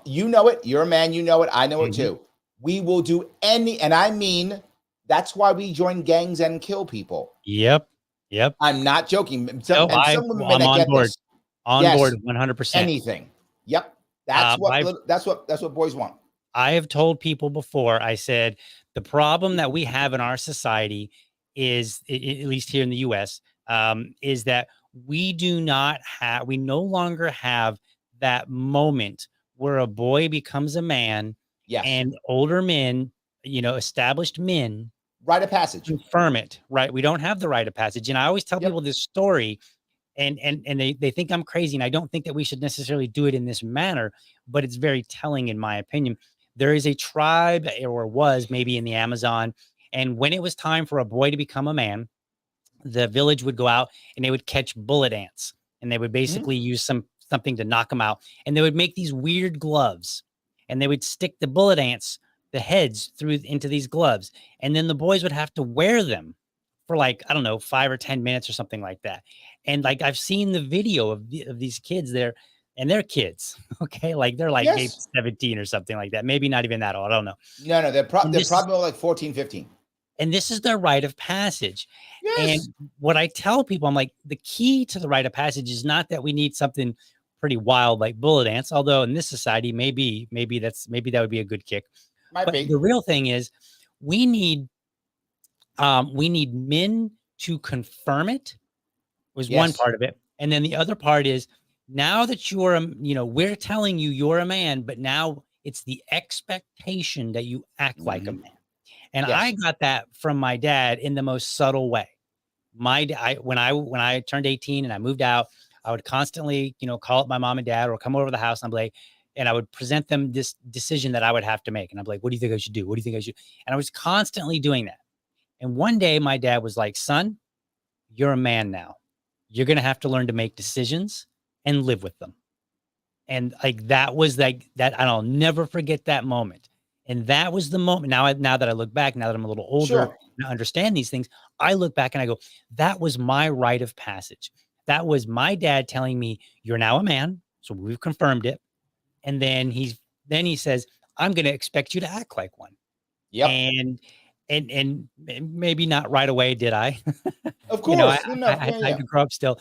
You know it. You're a man. You know it. I know it
mhm,
too. We will do and I mean, that's why we join gangs and kill people.
yep, yep.
I'm not joking.
No,
Some women may
I'm
not get this.
on board
Yes,
100%.
anything. Yep. That's what
I've
that's what boys want.
I have told people before, I said, the problem that we have in our society is, at least here in the US, is that we no longer have that moment where a boy becomes a man
Yes.
and older men, established men
Rite of passage.
confirm it, right? We don't have the rite of passage. And I always tell
Yep.
people this story, and they think I'm crazy, and I don't think that we should necessarily do it in this manner, but it's very telling in my opinion. There is a tribe, or was maybe in the Amazon, and when it was time for a boy to become a man, the village would go out and they would catch bullet ants, and they would
Mhm.
basically use something to knock them out, and they would make these weird gloves, and they would stick the bullet ants, the heads, through into these gloves, and then the boys would have to wear them for, like, I don't know, 5 or 10 minutes or something like that. And like, I've seen the video of these kids there, and they're kids, okay, like they're like maybe
Yes.
17 or something like that, maybe not even that old, I don't know.
No, no,
And
they're
this is
probably like 14, 15.
And this is their rite of passage. And
Yes.
what I tell people, I'm like, the key to the rite of passage is not that we need something pretty wild like bullet ants, although in this society, maybe that would be a good kick.
Might
But
be.
the real thing is we need we need men to confirm it was one
Yes.
part of it. And then the other part is now that you're, we're telling you you're a man, but now it's the expectation that you act like a
Hmm.
man. And I
Yes.
got that from my dad in the most subtle way. When I turned 18 and I moved out, I would constantly, call up my mom and dad or come over to the house and I'm like, and I would present them this decision that I would have to make. And I'm like, what do you think I should do? What do you think I should? And I was constantly doing that. And one day my dad was like, son, you're a man now. You're going to have to learn to make decisions and live with them. And like that was like that. I'll never forget that moment. And that was the moment. Now that I look back, now that I'm a little older
Sure.
and I understand these things, I look back and I go, that was my rite of passage. That was my dad telling me, you're now a man. So we've confirmed it. And then he says, I'm going to expect you to act like one.
Yep.
And maybe not right away, did I?
Of
You know, I
course. No.
I
No.
I
Yeah.
I had
Yeah.
to grow up still,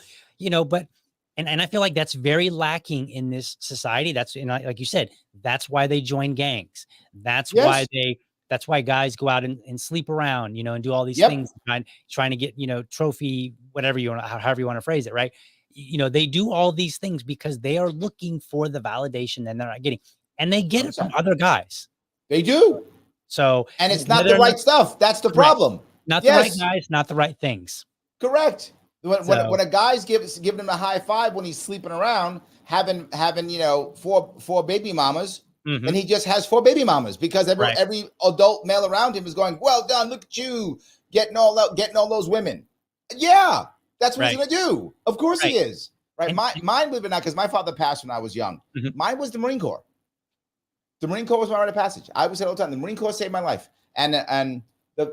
but and I feel like that's very lacking in this society. That's like you said, that's why they join gangs. That's why
Yes.
that's why guys go out and sleep around, and do all these
Yep.
things, trying to get, trophy, whatever you want, however you want to phrase it, right? They do all these things because they are looking for the validation that they're not getting, and they get it from
100%.
other guys.
They do.
So
And it's not the
whether or not
right stuff. That's the
correct,
problem.
not the right
Yes.
guys, not the right things.
Correct. When
So
a guy's giving him a high five when he's sleeping around, having four baby mamas, then
mhm,
he just has four baby mamas because
right,
every adult male around him is going, well done, look at you getting all those women. Yeah, that's what he's
right,
gonna do. Of course he
right.
is. Right.
And
Mine, believe it or not, because my father passed when I was young.
mhm,
Mine was the Marine Corps. The Marine Corps was my rite of passage. I would say all the time, the Marine Corps saved my life. And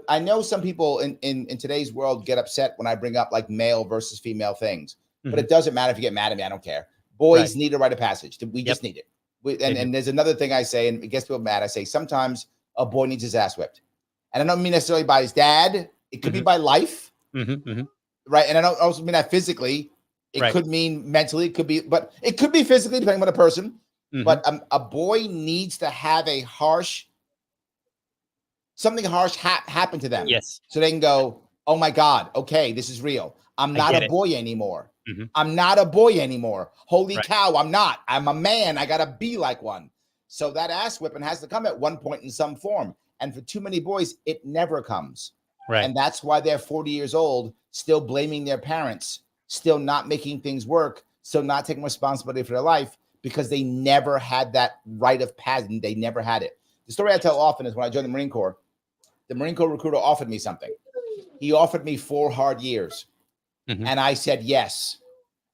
I know some people in today's world get upset when I bring up like male versus female things, but
mhm,
it doesn't matter if you get mad at me. I don't care.
right.
Boys need a rite of passage. We
Yep,
just need it.
they do.
And there's another thing I say, and it gets people mad. I say sometimes a boy needs his ass whipped, and I don't mean necessarily by his dad. It could be
Mhm,
by life,
mhm, mhm,
right? And I don't also mean that physically. It
right.
could mean mentally. It could be, but it could be physically, depending on the person.
Mhm,
But a boy needs to have something harsh happen to them
yes,
so they can go, oh my God, okay, this is real. I'm
I
not a
get it.
boy anymore.
Mhm,
I'm not a boy anymore. Holy
right,
cow, I'm not. I'm a man. I got to be like one. So that ass whipping has to come at one point in some form. And for too many boys, it never comes.
right,
And that's why they're 40 years old, still blaming their parents, still not making things work, still not taking responsibility for their life because they never had that rite of passage. They never had it. The story I tell often is when I joined the Marine Corps recruiter offered me something. He offered me 4 hard years.
mhm,
And I said yes.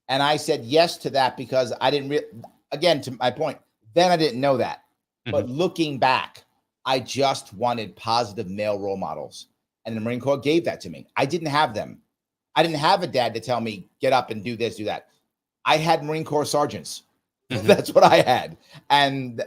And I said yes to that because I didn't, again, to my point, then I didn't know that.
mhm,
But looking back, I just wanted positive male role models. And the Marine Corps gave that to me. I didn't have them. I didn't have a dad to tell me, get up and do this, do that. I had Marine Corps sergeants.
mhm,
That's what I had. And,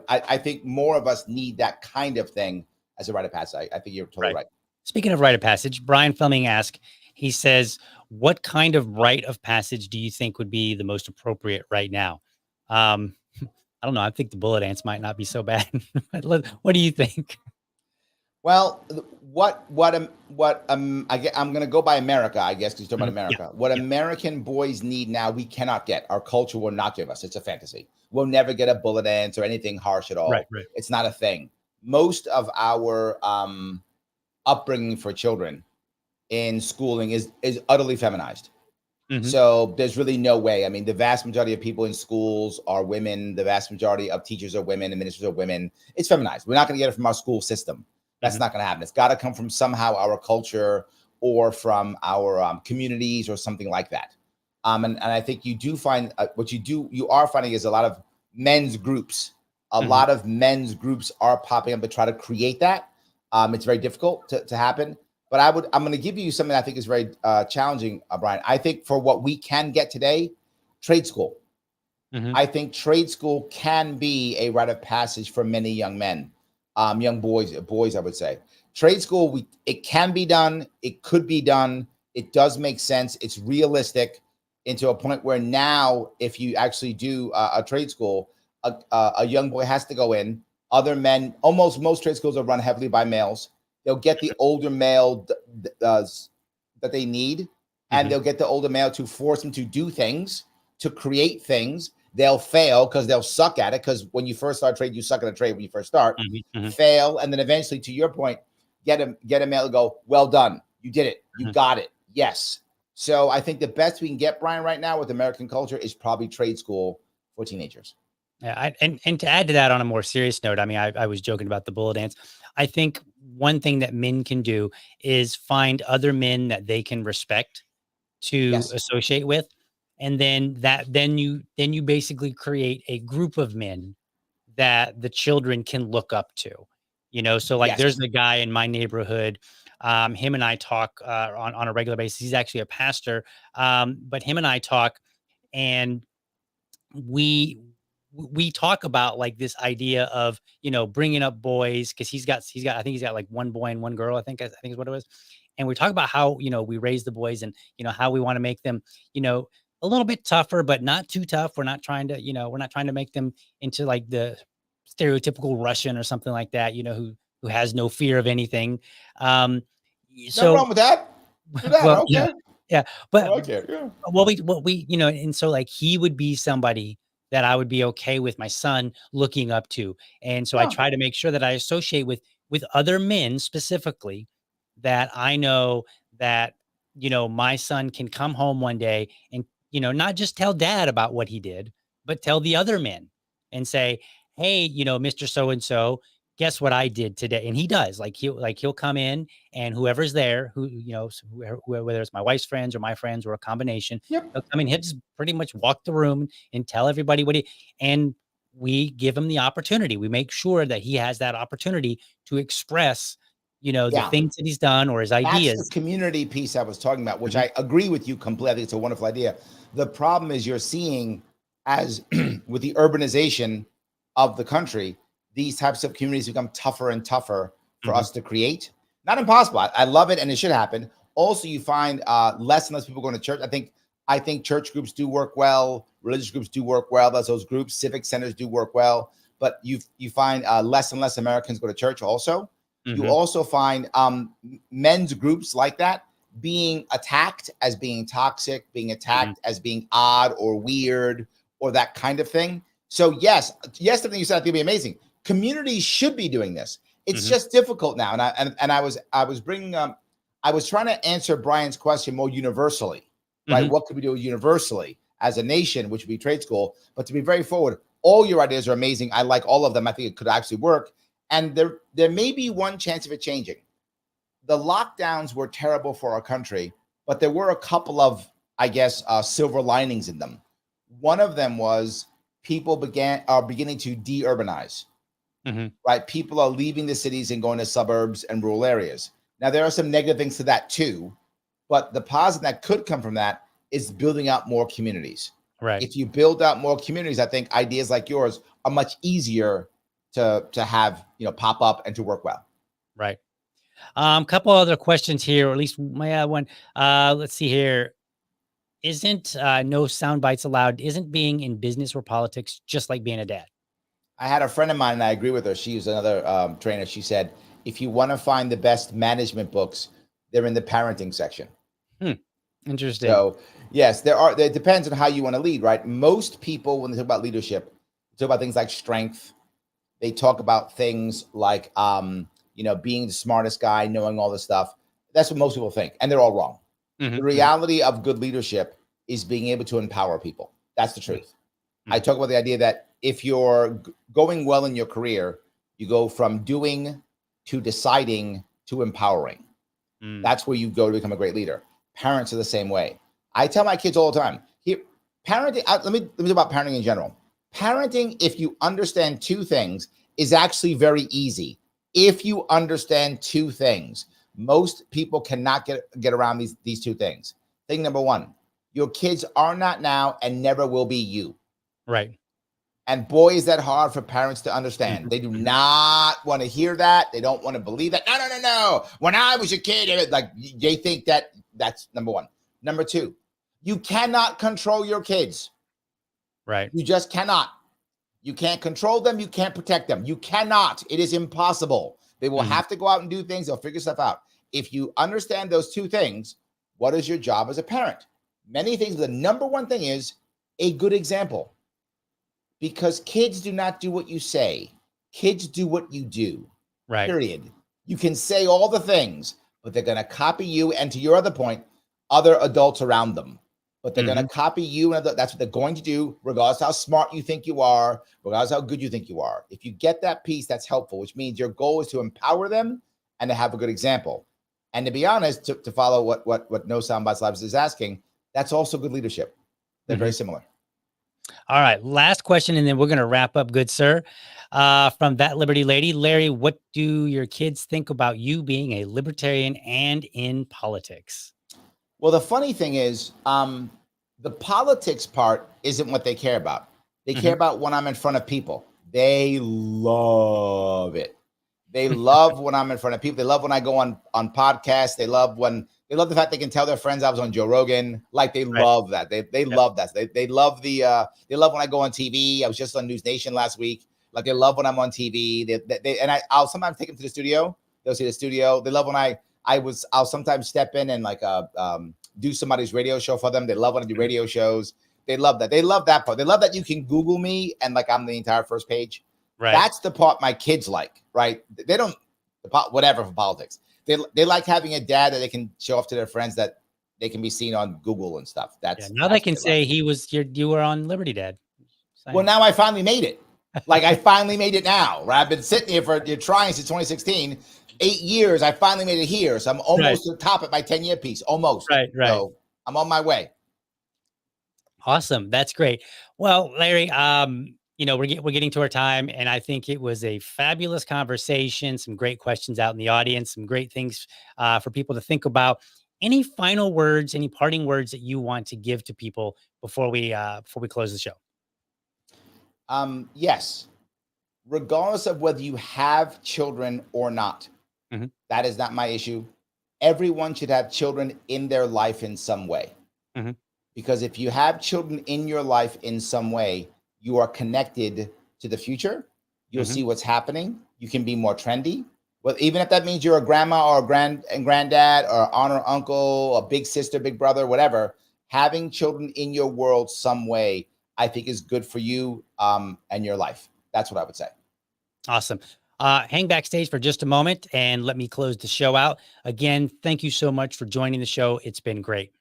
I think more of us need that kind of thing as a rite of passage. I think you're totally
right.
right.
Speaking of rite of passage, Brian Fleming asked, he says, "What kind of rite of passage do you think would be the most appropriate right now?" Um, I don't know. I think the bullet ants might not be so bad. What do you think?
Well, I'm going to go by America, I guess, because you're talking about
Mhm, yeah,
America. What
yeah,
American boys need now, we cannot get. Our culture will not give us. It's a fantasy. We'll never get a bullet ants or anything harsh at
right,
all.
right.
It's not a thing. Most of our upbringing for children in schooling is utterly feminized.
Mhm,
So there's really no way. I mean, the vast majority of people in schools are women. The vast majority of teachers are women. Administrators are women. It's feminized. We're not going to get it from our school system. That's
mhm,
not going to happen. It's got to come from somehow our culture or from our communities or something like that. And I think you do find you are finding is a lot of men's groups. A
mhm,
lot of men's groups are popping up to try to create that. It's very difficult to happen. But I'm going to give you something I think is very challenging, Brian. I think for what we can get today, trade school.
mhm,
I think trade school can be a rite of passage for many young men, young boys, I would say. Trade school, it can be done. It could be done. It does make sense. It's realistic into a point where now, if you actually do a trade school, a young boy has to go in. Other men, almost most trade schools are run heavily by males. They'll get the older male that they need, and
Mhm,
they'll get the older male to force them to do things, to create things. They'll fail because they'll suck at it. Because when you first start trade, you suck at a trade when you first start.
mhm, mhm,
Fail, and then eventually, to your point, get a male to go, well done, you did it, you
mhm.
got it, yes. So I think the best we can get, Brian, right now with American culture is probably trade school for teenagers.
Yeah, and to add to that on a more serious note, I mean, I was joking about the bullet dance. I think one thing that men can do is find other men that they can respect to
Yes.
associate with, and then you basically create a group of men that the children can look up to. So like
Yes.
there's a guy in my neighborhood. Him and I talk on a regular basis. He's actually a pastor, but him and I talk, and we we talk about like this idea of bringing up boys, because he's got I think he's got like one boy and one girl, I think is what it was. And we talk about how we raise the boys, and how we want to make them you know a little bit tougher but not too tough. We're not trying to make them into like the stereotypical Russian or something like that, who has no fear of anything. um
Nothing
so
wrong with that. Do that. I
well,
don't
yeah,
care.
yeah,
I
but
don't care. Yeah.
and so like he would be somebody that I would be okay with my son looking up to. And so I
Yeah.
try to make sure that I associate with other men specifically, that I know that my son can come home one day and not just tell dad about what he did, but tell the other men and say, "Hey, Mr. So and so, guess what I did today?" And he does. He'll come in, and whoever's there, whether it's my wife's friends or my friends or a combination,
Yep.
he'll come in. He'll just pretty much walk the room and tell everybody what he. And we give him the opportunity. We make sure that he has that opportunity to express, the
Yeah.
things that he's done or his
That's the
ideas.
community piece I was talking about, which
Mhm,
I agree with you completely. I think it's a wonderful idea. The problem is you're seeing, as with the urbanization of the country, these types of communities become tougher and tougher for
mhm,
us to create. Not impossible. I love it, and it should happen. Also, you find less and less people going to church. I think church groups do work well. Religious groups do work well. That's those groups. Civic centers do work well. But you find less and less Americans go to church also. You
mhm,
also find men's groups like that being attacked as being toxic, being
mhm,
attacked as being odd or weird or that kind of thing. So yes, everything you said I think would be amazing. Communities should be doing this. It's
mhm,
just difficult now, and I was bringing I was trying to answer Brian's question more universally, right?
mhm,
What could we do universally as a nation, which would be trade school? But to be very forward, all your ideas are amazing. I like all of them. I think it could actually work, and there may be one chance of it changing. The lockdowns were terrible for our country, but there were a couple of, I guess, silver linings in them. One of them was people are beginning to de-urbanize,
mhm.
right? People are leaving the cities and going to suburbs and rural areas. Now there are some negative things to that too, but the positive that could come from that is building out more communities.
Right,
If you build out more communities, I think ideas like yours are much easier to have pop up and to work well.
right. Couple other questions here, or at least my one. Let's see here. Isn't no sound bites allowed? Isn't being in business or politics just like being a dad?
I had a friend of mine, and I agree with her. She was another trainer. She said, if you want to find the best management books, they're in the parenting section.
Hmm. Interesting.
So, yes, there are. It depends on how you want to lead, right? Most people, when they talk about leadership, talk about things like strength. They talk about things like, being the smartest guy, knowing all this stuff. That's what most people think, and they're all wrong. The
Mhm, mhm,
reality of good leadership is being able to empower people. That's the
mhm,
truth. I
mhm,
talk about the idea that if you're going well in your career, you go from doing to deciding to empowering.
mm,
That's where you go to become a great leader. Parents are the same way. I tell my kids all the time, here, parenting, let me talk about parenting in general. Parenting, if you understand two things, is actually very easy. If you understand two things, most people cannot get around these two things. Thing number one, your kids are not now and never will be you.
right.
And boy, is that hard for parents to understand.
Mhm,
They do
mhm.
not want to hear that. They don't want to believe that. No, no, no, no. When I was a kid, like they think that that's number one. Number two, you cannot control your kids.
Right.
You just cannot. You can't control them. You can't protect them. You cannot. It is impossible. They will
Mhm.
have to go out and do things. They'll figure stuff out. If you understand those two things, what is your job as a parent? Many things. The number one thing is a good example, because kids do not do what you say. Kids do what you do.
Right.
Period. You can say all the things, but they're going to copy you. And to your other point, other adults around them. But they're going to
Mhm.
copy you. And that's what they're going to do, regardless how smart you think you are, regardless how good you think you are. If you get that piece, that's helpful, which means your goal is to empower them and to have a good example. And to be honest, to follow what No Soundbites Labs is asking, that's also good leadership. They're very
Mhm.
similar.
All right. Last question, and then we're going to wrap up, good sir. From That Liberty Lady, Larry, what do your kids think about you being a libertarian and in politics?
Well, the funny thing is, the politics part isn't what they care about. They care
Mhm.
about when I'm in front of people. They love it. They love when I'm in front of people. They love when I go on podcasts. They love the fact they can tell their friends I was on Joe Rogan. Like they
Right.
love that. They
Yep.
love that. They love they love when I go on TV. I was just on News Nation last week. Like they love when I'm on TV. I'll sometimes take them to the studio. They'll see the studio. They love when I'll sometimes step in and like do somebody's radio show for them. They love when I do
Mhm.
radio shows. They love that. They love that part. They love that you can Google me and like I'm the entire first page.
Right.
That's the part my kids like, right? They don't whatever for politics. They like having a dad that they can show off to their friends, that they can be seen on Google and stuff.
Yeah.
That's
Now they
that's what
can
they love.
say you were on Liberty Dad.
Well,
Saying.
now I finally made it. Like I finally made it now, right? I've been sitting here for you're trying since 2016, 8 years. I finally made it here. So I'm
Right.
almost to the top at my 10-year piece. Almost.
Right. Right.
So I'm on my way.
Awesome. That's great. Well, Larry, we're getting to our time, and I think it was a fabulous conversation. Some great questions out in the audience, some great things for people to think about. Any final words, any parting words that you want to give to people before we close the show?
Yes. Regardless of whether you have children or not,
Mhm.
that is not my issue. Everyone should have children in their life in some way.
Mhm.
Because if you have children in your life in some way, you are connected to the future. You'll
Mhm.
see what's happening. You can be more trendy. Well, even if that means you're a grandma or a granddad or aunt or uncle, a big sister, big brother, whatever, having children in your world some way, I think is good for you and your life. That's what I would say.
Awesome. Hang backstage for just a moment and let me close the show out. Again, thank you so much for joining the show. It's been great.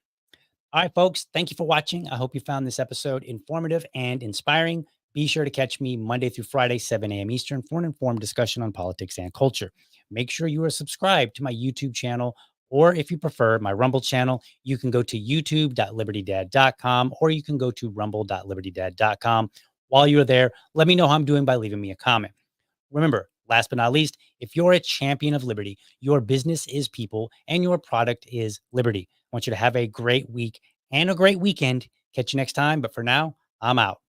All right, folks, thank you for watching. I hope you found this episode informative and inspiring. Be sure to catch me Monday through Friday, 7 a.m. Eastern, for an informed discussion on politics and culture. Make sure you are subscribed to my YouTube channel, or if you prefer, my Rumble channel. You can go to youtube.libertydad.com or you can go to rumble.libertydad.com. While you're there, let me know how I'm doing by leaving me a comment. Remember, last but not least, if you're a champion of liberty, your business is people and your product is liberty. I want you to have a great week and a great weekend. Catch you next time. But for now, I'm out.